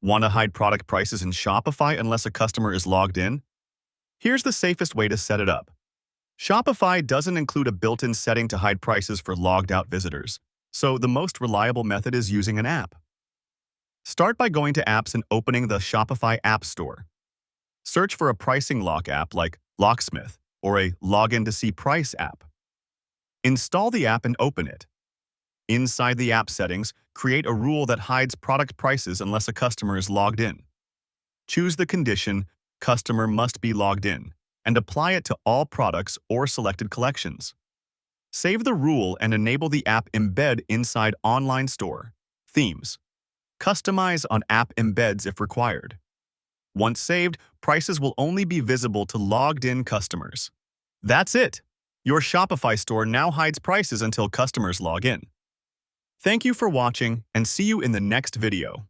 Want to hide product prices in Shopify unless a customer is logged in? Here's the safest way to set it up. Shopify doesn't include a built-in setting to hide prices for logged-out visitors, so the most reliable method is using an app. Start by going to Apps and opening the Shopify App Store. Search for a pricing lock app like Locksmith or a Login to See Price app. Install the app and open it. Inside the app settings, create a rule that hides product prices unless a customer is logged in. Choose the condition, Customer must be logged in, and apply it to all products or selected collections. Save the rule and enable the app embed inside Online Store. Themes. Customize on app embeds if required. Once saved, prices will only be visible to logged-in customers. That's it! Your Shopify store now hides prices until customers log in. Thank you for watching, and see you in the next video.